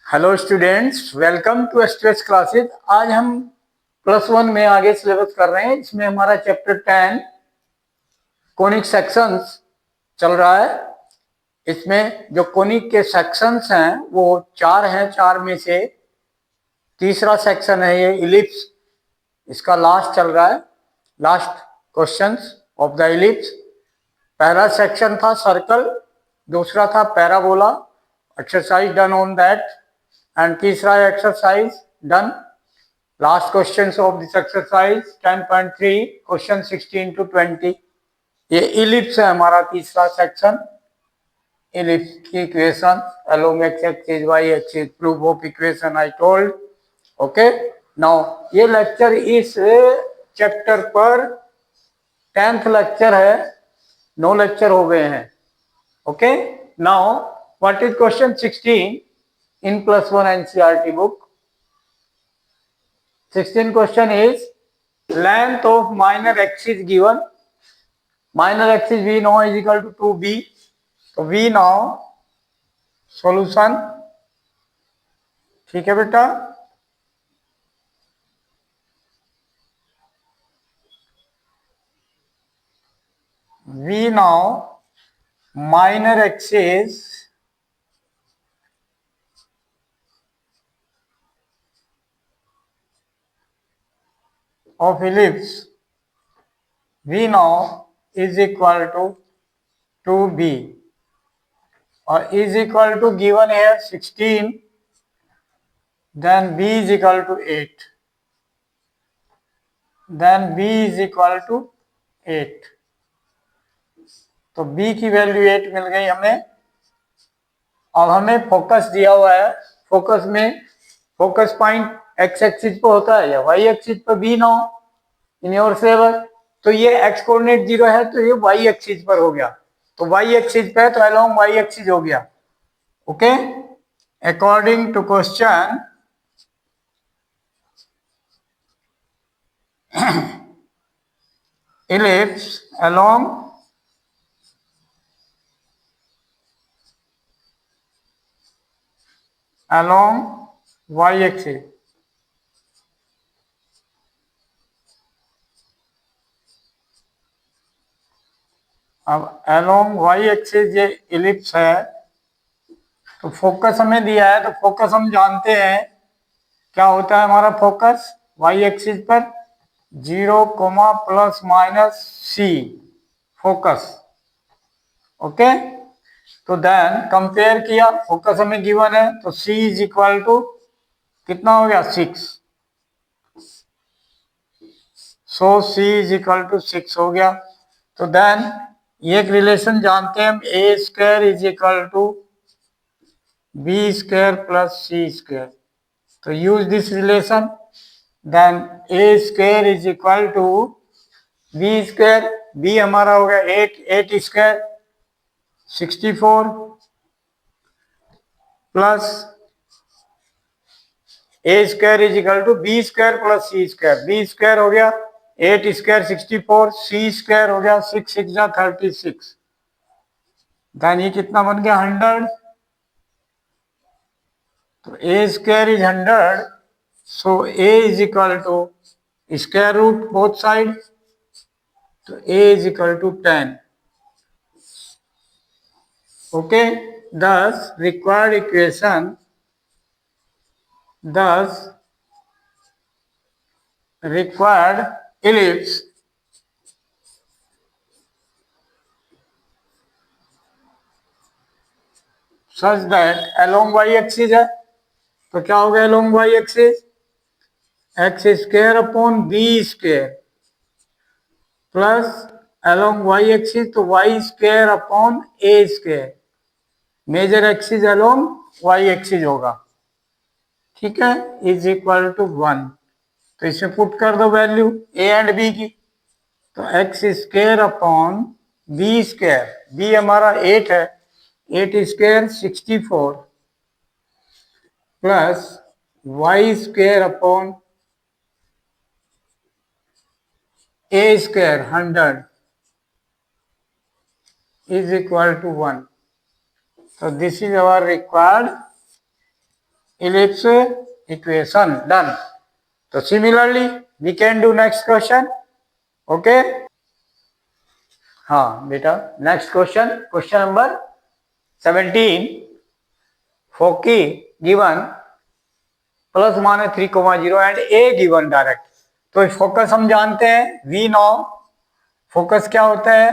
Hello students, welcome to STS classes. आज हम +1 में आगे सिलेबस कर रहे हैं। इसमें हमारा चैप्टर 10 कोनिक सेक्शंस चल रहा है। इसमें जो कोनिक के सेक्शंस हैं वो 4 हैं। 4 में से तीसरा सेक्शन है ये इलिप्स। इसका लास्ट चल रहा है, last questions of the ellipse. पहला सेक्शन था सर्कल, दूसरा था parabola, exercise done on that, and तीसरा exercise done. Last questions of this exercise 10.3 question 16 to 20। ये इलिप्स है हमारा तीसरा सेक्शन। इलिप्स की equation along x axis y axis, proof of equation I told. Okay, now ये लेक्चर इस chapter पर 10th लेक्चर है। 9 लेक्चर हो गए हैं। Okay, now what is question 16 in +1 NCERT book? 16 question is length of minor axis given. Minor axis we know is equal to 2b. So we know solution. ठीक है बेटा, we know minor axis of ellipse we know is equal to 2b, और is equal to given here 16, then b is equal to 8, then b is equal to 8। तो b की value 8 मिल गई हमें। अब हमें फोकस दिया हुआ है। फोकस में फोकस पॉइंट एक्स एक्सिस पे होता है या वाई एक्सिस पे, be no in your favour. तो ये एक्स कोऑर्डिनेट 0 है तो ये वाई एक्सिस पर हो गया। तो वाई एक्सिस पे तो अलोंग वाई एक्सिस हो गया। Okay, according to question ellipse along y axis। अब along y axis ये इलिप्स है, तो फोकस हमें दिया है। तो फोकस हम जानते हैं क्या होता है हमारा फोकस y एक्सिस पर 0, ±c फोकस। ओके, तो देन कंपेयर किया, फोकस हमें गिवन है तो c इज इक्वल टू कितना हो गया 6। सो c इज इक्वल टू 6 हो गया। तो देन ये एक रिलेशन जानते हैं हम, a² is equal to b² plus c²। तो use this relation, then a² is equal to b²। b हमारा हो गया 8² 64 plus a² is equal to b² plus c²। b² हो गया 8² 64, c² हो गया 6 6 36। देन ये कितना बन गया 100। तो a² is 100, so a is equal to square root both side, तो a is equal to 10। Okay, thus required equation, thus required ellipse such that along y axis है, तो क्या हो गया along y axis x² upon b² plus along y axis तो y² upon a²। Major axis along y axis होगा। ठीक है, is equal to 1। तो इसमें पुट कर दो वैल्यू a एंड b की। तो x² अपॉन b², b हमारा 8 है, 8² 64 plus y² upon a² 100 is equal to 1। So this is our required ellipse equation. Done. So similarly, we can do next question. Okay. हाँ बेटा, next question, question number 17. Foci given plus minus 3,0 and A given direct. तो focus हम जानते हैं, we know focus क्या होता है,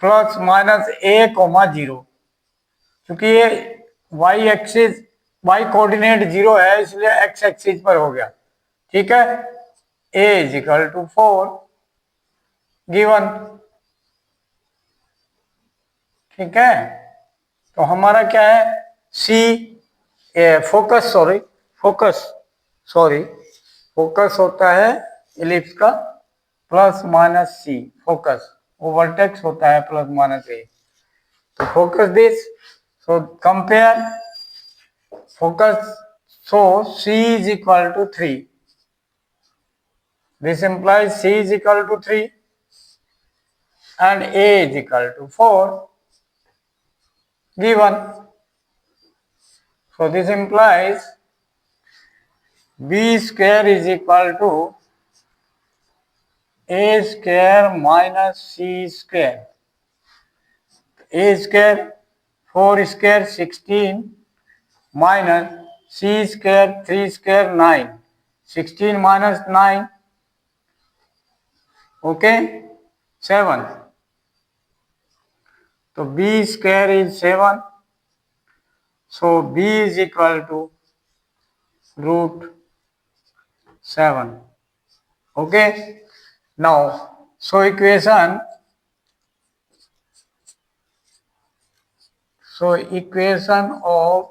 plus minus ए coma 0. क्योंकि ये वाई एक्सिस, वाई कोऑर्डिनेट 0 है, इसलिए एक्स एक्सिस पर हो गया. ठीक है. ए इज इक्वल टू 4 गिवन. ठीक है. तो हमारा क्या है, सी फोकस, फोकस होता है इलिप्स का प्लस माइनस सी. फोकस वो वर्टेक्स होता है प्लस माइनस ए. तो focus this, so compare focus, so C is equal to 3. This implies c is equal to 3 and a is equal to 4 given. So this implies b square is equal to a square minus c square. A square 4 square 16 minus c square 3 square 9. 16 minus 9, okay, 7. So b square is 7. So b is equal to root 7. Okay. Now, so equation of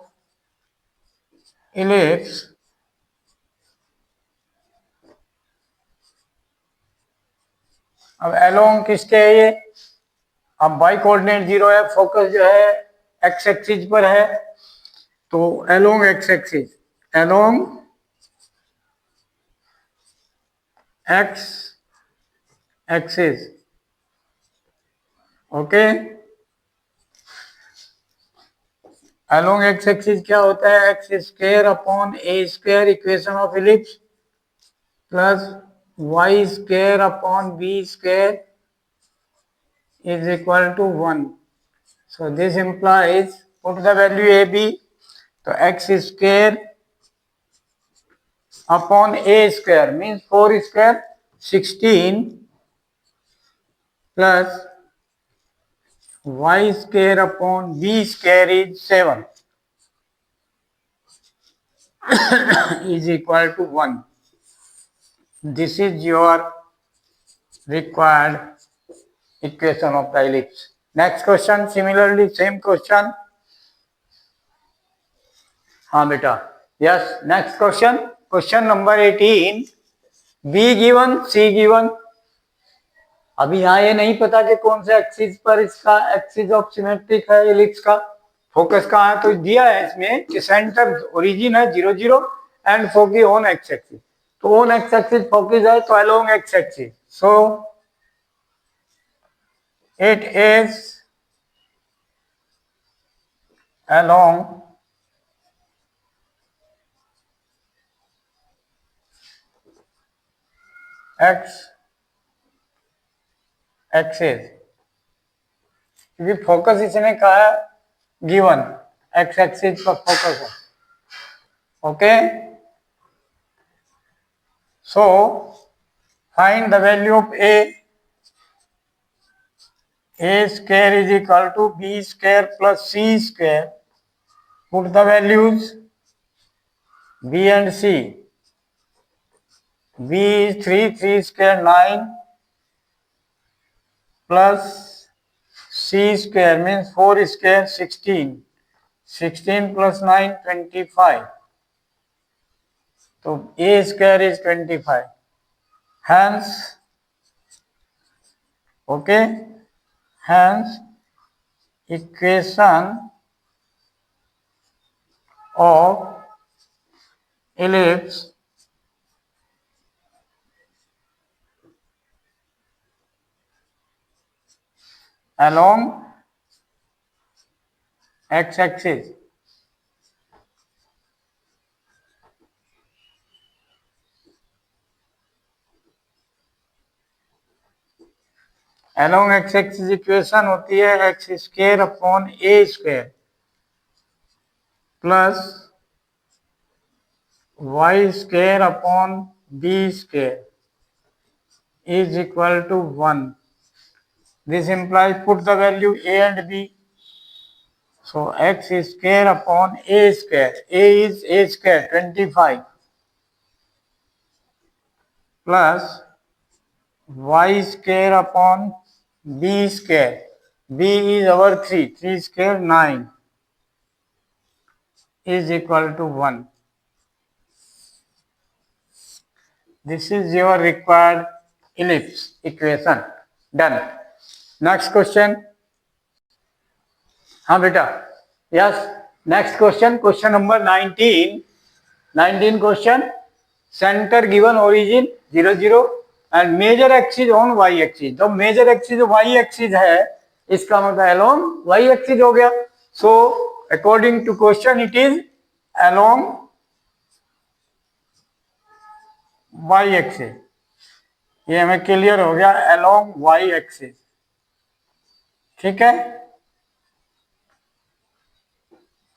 ellipse अब along किसके है ये, अब by coordinate 0 है, focus जो है x axis पर है, तो along X axis, along X axis. Okay. Along X axis क्या होता है, x square upon A square equation of ellipse plus Y square upon B square is equal to 1. So this implies, put the value a b, तो x square upon a square means 4 square 16 plus y square upon b square is 7 is equal to 1. This is your required equation of the ellipse. Next question, similarly same question. हाँ बेटा, yes. Next question, question number 18. B given, C given. अभी यहाँ ये नहीं पता कि कौन से एक्सिस पर इसका एक्सिस ऑफ सिमेट्रिक है इलिप्स का, फोकस कहाँ है, तो दिया है इसमें कि सेंटर ओरिजिन है 0 0 and focus on x axis. तो ऑन एक्स एक्सिस फोकस है तो along x axis, so it is along x axis, क्योंकि फोकस इसने कहा है गिवन एक्स एक्सिस पर फोकस है. Okay. So find the value of a square is equal to b square plus c square. Put the values b and c. b is 3 square 9 plus c square means 4 square 16. 16 plus 9 25. So a square is 25. Hence, okay, hence equation of ellipse along x axis, along x axis equation होती है x square upon A square plus y square upon b square is equal to 1. This implies put the value a and b. So x square upon a square. A is a square 25 plus y square upon b square. B is our 3. 3 square 9 is equal to 1. This is your required ellipse equation. Done. Next question. हाँ बेटा. Yes. Next question. Question number 19. 19 question. Center given origin 0 0 and major axis on y axis. तो major axis y axis है, इसका मतलब along y axis हो गया. So according to question it is along y axis. ये हमें clear हो गया along y axis. ठीक है.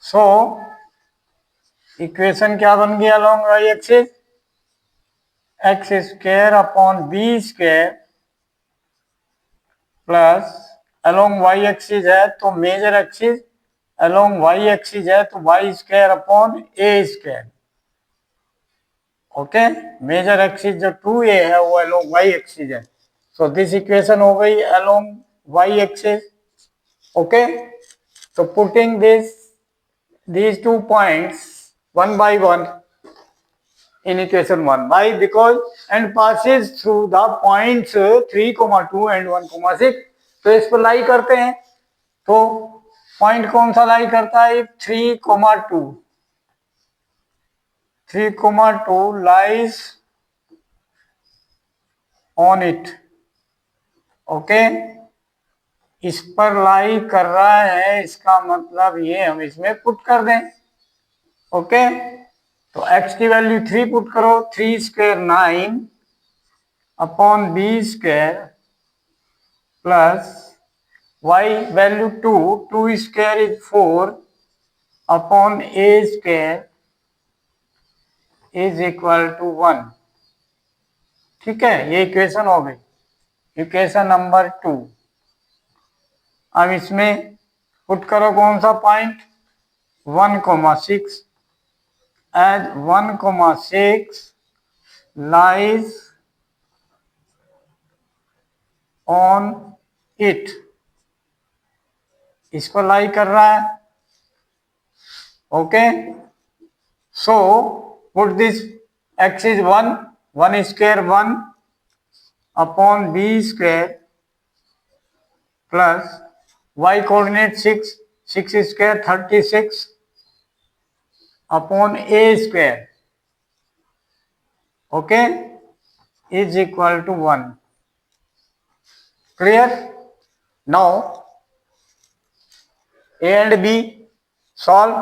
So इक्वेशन क्या बन गया along y axis? x square upon b square plus along y axis है तो major axis along y axis है तो y square upon a square. Okay. Major axis जो 2a है वो along y एक्सिस है. सो दिस इक्वेशन हो गई along y axis. Okay. So putting these 2 points one by one in equation 1. Why? Because and passes through the points 3, 2 and 1, 6. तो इस पर लाई करते हैं. तो पॉइंट कौन सा लाई करता है? 3, 2. 3, 2 lies on it. ओके. इस पर लाई कर रहा है, इसका मतलब ये हम इसमें पुट कर दें. ओके. तो x की वैल्यू 3 पुट करो. 3 square 9 upon b square plus y value 2. 2 square is 4 upon a square is equal to 1. ठीक है. ये इक्वेशन हो गई. Equation number 2. अब इसमें पुट करो कौन सा point? 1,6 as 1,6 lies on it. इसको लाई कर रहा है. Okay. So put this x is 1 square 1 upon b square plus y coordinate 6 square 36 upon a square. Okay. Is equal to 1. Clear. Now a and b solve.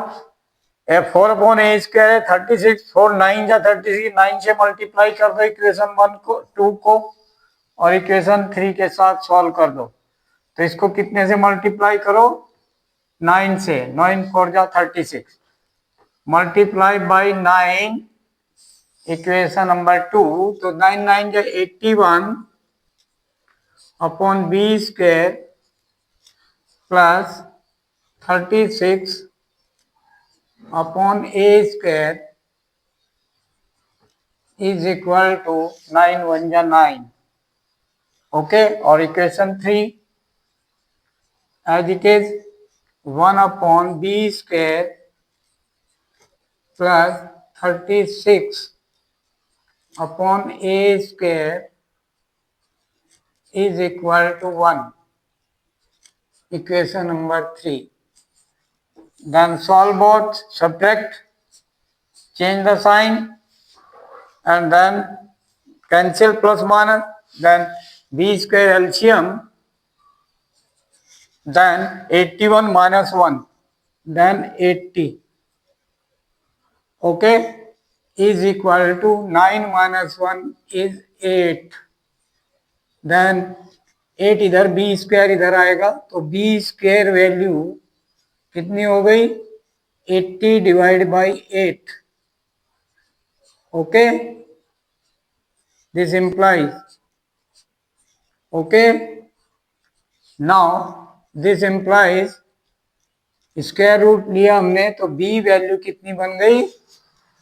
4 upon a square है 36. 4 9 जा 36. 9 से multiply कर दो equation 1 को 2 को और equation 3 के साथ सॉल्व कर दो. तो इसको कितने से मल्टीप्लाई करो? 9 से. 9 4 जा 36 मल्टीप्लाई बाई 9 इक्वेशन नंबर 2. तो 9 9 जा 81 upon b square plus 36 upon a square is equal to 9 1 जा 9. ओके. और equation 3 as it is 1 upon b square plus 36 upon a square is equal to 1. Equation number 3. Then solve both, subtract, change the sign and then cancel plus minus, then b square LCM, then 81 minus 1. then 80. Okay, is equal to 9 minus 1 is 8. Then 8 इधर B square इधर आएगा तो B square value कितनी हो गई 80 divide by 8. Okay, this implies, okay, now this implies square root लिया हमने तो b वैल्यू कितनी बन गई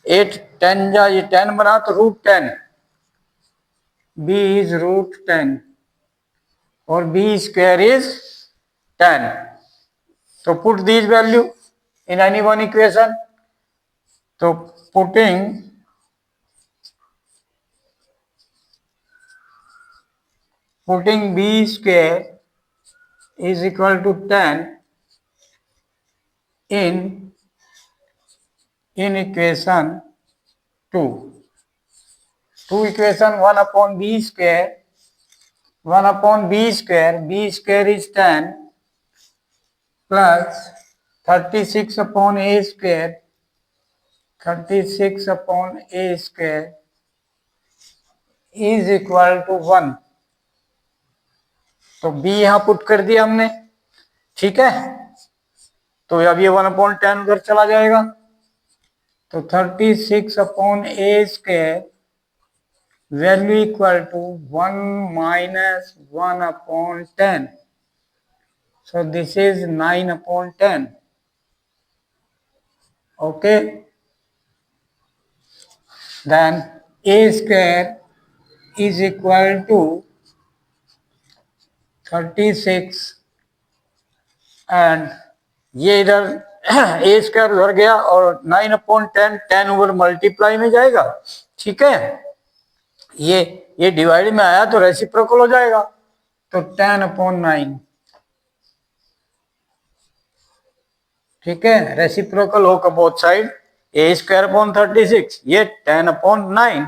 8. 10 जा ये 10 बना तो √10. b is √10 और b square is 10. So put these value in any one equation. So putting b square is equal to 10 in equation 2. Two equation 1 upon b square. 1 upon b square. B square is 10 plus 36 upon a square. 36 upon a square is equal to 1. तो b यहां put कर दिया हमने. ठीक है, तो अब ये 1/10 उधर चला जाएगा तो 36 upon A square value equal to 1 minus 1/10. So this is 9/10. Okay, then a square is equal to 36 and ये इधर ए स्क्वायर उधर गया और 9/10 10 ओवर मल्टीप्लाई में जाएगा. ठीक है, ये डिवाइड में आया तो रेसिप्रोकल हो जाएगा तो 10/9. ठीक है, रेसिप्रोकल होकर both side a square upon 36 ये 10/9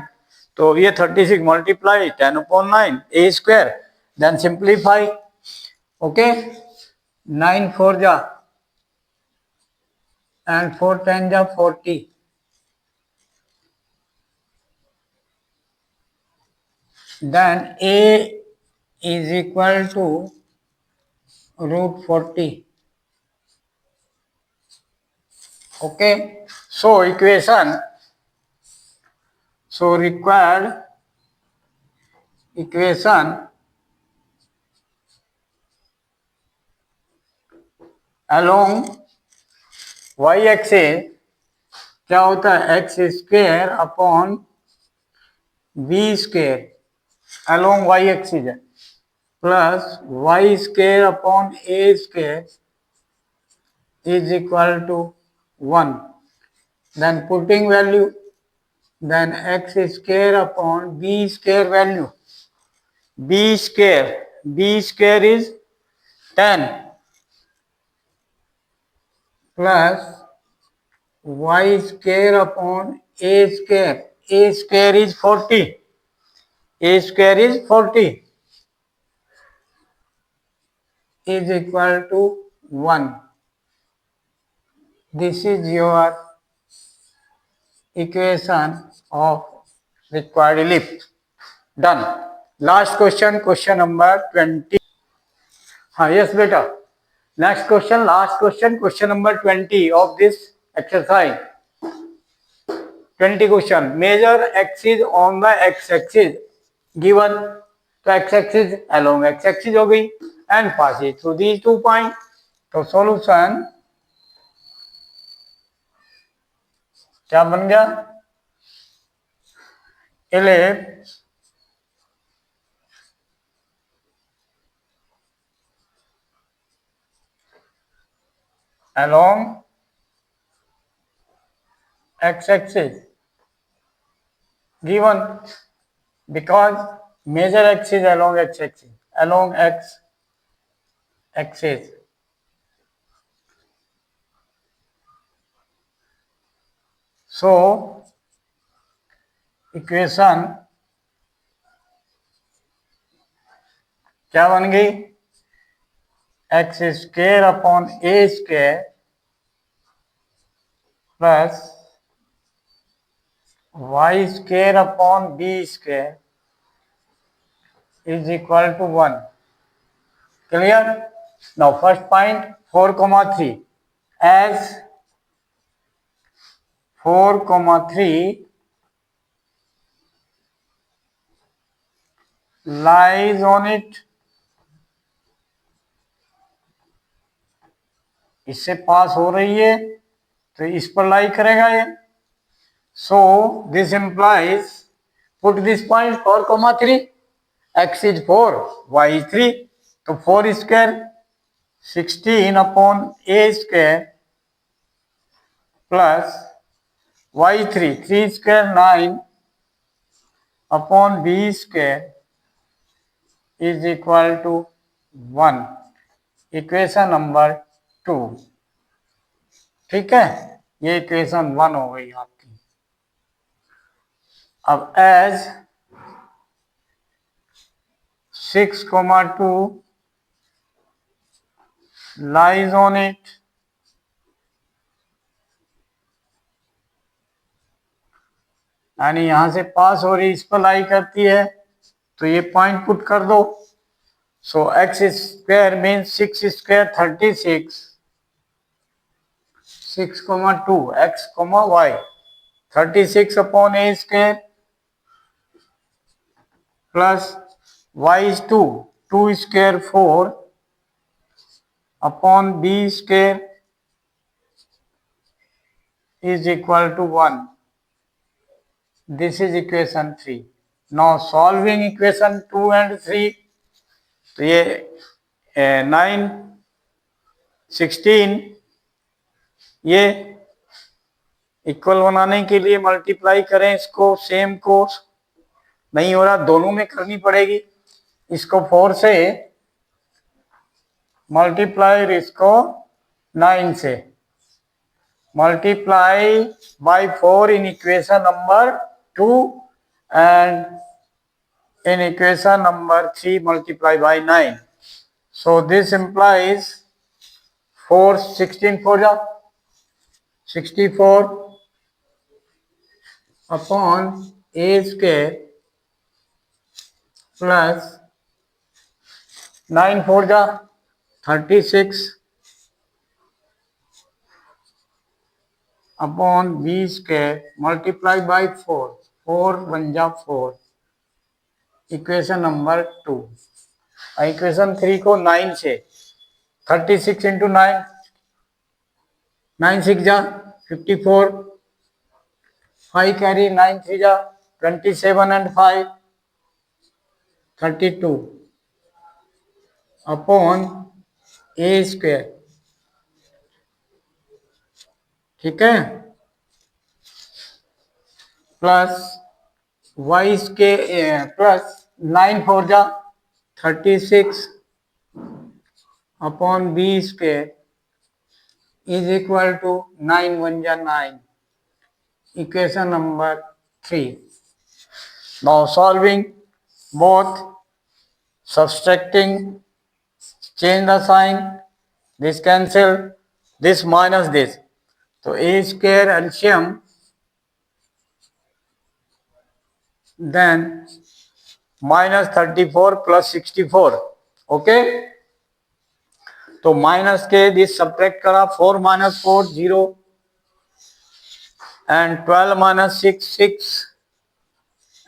तो ये 36 multiply 10/9 a square. Then simplify. Okay, 9 4 जा and 4 10 जा 40. Then a is equal to √40. Okay, so equation, so required equation along y axis क्या होता है x square upon B square along y axis है plus y square upon A square is equal to 1. Then putting value, then x square upon b square value. b square is 10 plus y square upon a square. A square is 40. A square is 40 is equal to 1. This is your equation of required ellipse. Done. Last question, question number 20. हाँ yes बेटा. Next question, last question, question number 20 of this exercise. 20 question. Measure axis on the x-axis given. तो x-axis along x-axis हो गई and pass it through these 2 points. तो solution क्या बन गया? ellipse along x-axis given because major axis along x-axis, along x-axis. So equation क्या बन गई? x square upon A square plus y square upon b square is equal to 1. Clear? Now first point 4, 3. As 4, 3 lies on it, इससे पास हो रही है तो इस पर लाई करेगा ये. So this implies, put this point 4, 3, x is 4, y is 3. तो 4 square 16 upon a square plus y 3 square 9 upon b square is equal to 1. Equation number 2. ठीक है, ये इक्वेशन 1 हो गई आपकी. अब एज 6, 2 lies on it, यानी यहां से पास हो रही इस पर लाई करती है तो ये पॉइंट पुट कर दो. सो x square means 6 square 36, 6, 2 x, y 36 upon a square plus y is 2 square 4 upon b square is equal to 1. This is equation 3. Now solving equation 2 and 3, तो ये 9, 16 ये इक्वल बनाने के लिए मल्टीप्लाई करें इसको, सेम को नहीं हो रहा दोनों में करनी पड़ेगी. इसको 4 से मल्टीप्लाई, इसको 9 से multiply by 4 in equation number 2 and in equation number 3 multiply by 9. So this implies 4, 16 4 ja 64 upon a square plus 9 4 ja 36 upon b square multiply by 4, 4 1 ja 4. Equation number 2. Equation 3 को 9 से 36 इंटू 9, 9 6 जा 54, 5 carry 9 3 जा 27 and 5 32 upon a square. ठीक है, plus y square plus 9 4 जा 36 upon b square is equal to 9 1 ja 9. Equation number 3. Now solving both, subtracting, change the sign, this cancel, this minus this. So a square LCM, then minus 34 plus 64. Okay, तो minus के this subtract करा, 4 minus 4 0 and 12 minus 6 6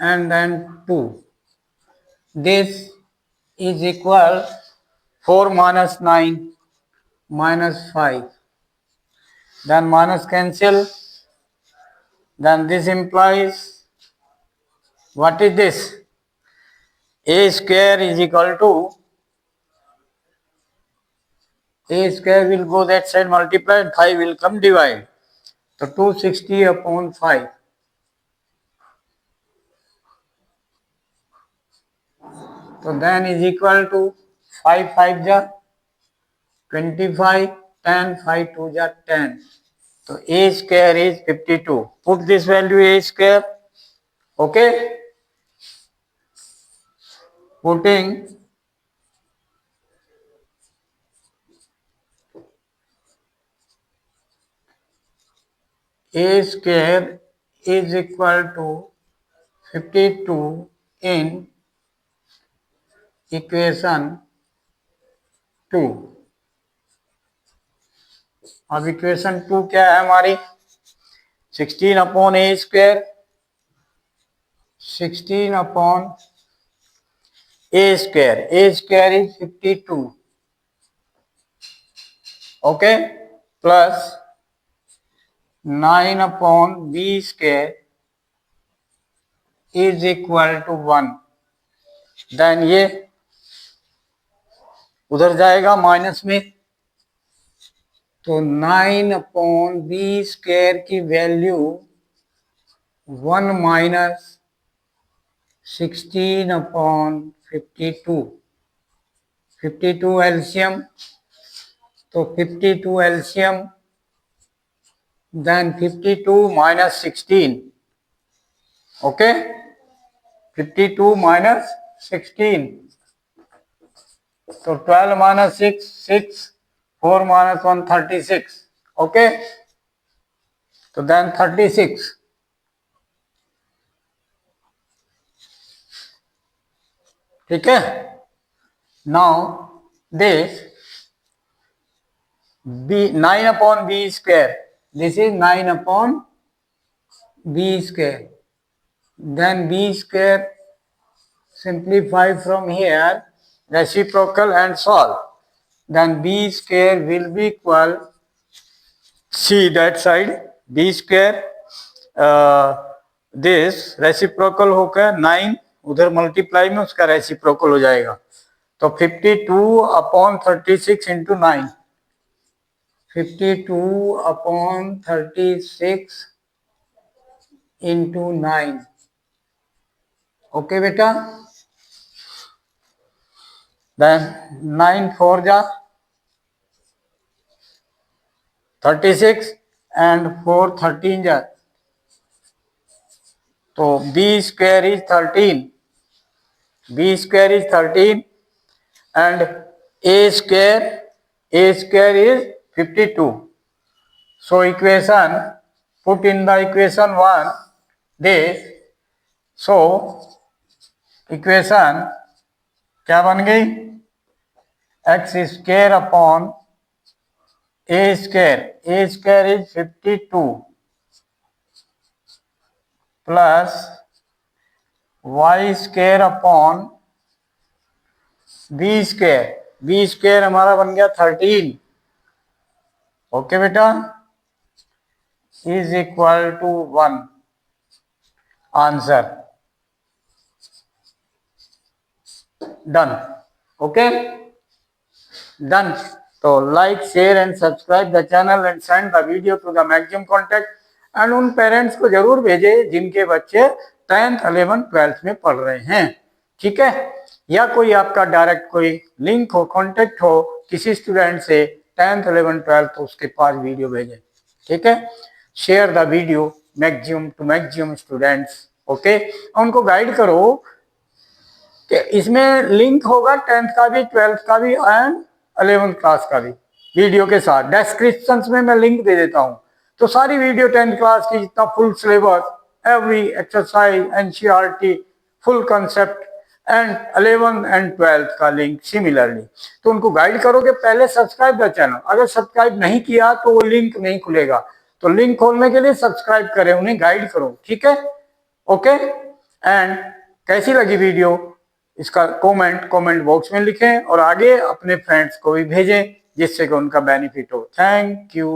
and then 2. This is equal 4 minus 9 minus 5. Then minus cancel. Then this implies, what is this? A square is equal to, a square will go that side multiply and 5 will come divide. So 260 upon 5. So then is equal to 5 5 ja 25, 10 5 2 ja 10. So a square is 52. Put this value a square. Okay, putting a square is equal to 52 in equation 2। अब equation 2 क्या है हमारी? 16 upon A square, 16 upon A square is 52, okay, plus 9 upon B square is equal to 1। Then ये उधर जाएगा minus में, तो 9 upon B square की वैल्यू 1 माइनस 16 अपॉन 52, 52 एलसीएम, तो 52 LCM, then 52 minus 16, okay, 52 minus 16, तो 12 माइनस 6, 6, 4 माइनस 1, 36, ओके, तो then 36, ठीक है। Now this b 9 upon b square, this is 9 upon b square, then b square simplify from here, reciprocal and solve, then b square will be equal, see that side, b square this reciprocal होकर 9 उधर multiply में उसका reciprocal हो जाएगा, तो 52 upon 36 into 9, 52 upon 36 into 9, okay बेटा, then 9 4 जा 36 and 4 13 जा, तो b square is 13, b square is 13 and a square is 52. So equation, put in the equation 1 this, so equation क्या बन गई? x square upon a square is 52 plus y square upon b square हमारा बन गया 13, okay बेटा, is equal to 1, answer done, okay done. तो like share and subscribe the channel and send the video to the maximum contact, and उन parents को जरूर भेजे जिनके बच्चे 10th 11th 12th में पढ़ रहे हैं, ठीक है, या कोई आपका डायरेक्ट कोई लिंक हो, कांटेक्ट हो किसी स्टूडेंट से 10th 11th 12th, तो उसके पास वीडियो भेजें, ठीक है। Share the video maximum to maximum students, okay, उनको गाइड करो कि इसमें लिंक होगा 10th का भी, 12th का भी एंड 11th क्लास का भी, वीडियो के साथ डिस्क्रिप्शन में मैं लिंक दे देता हूं, तो सारी वीडियो 10th क्लास की जितना full syllabus, every exercise, NCERT, full concept and 11th and 12th का लिंक सिमिलरली, तो उनको गाइड करो कि पहले सब्सक्राइब द चैनल, अगर सब्सक्राइब नहीं किया तो वो लिंक नहीं खुलेगा, तो लिंक खोलने के लिए सब्सक्राइब करें, उन्हें गाइड करो, ठीक है, ओके। एंड कैसी लगी वीडियो इसका कमेंट बॉक्स में लिखें और आगे अपने फ्रेंड्स को भी भेजें जिससे कि उनका बेनिफिट हो। Thank you.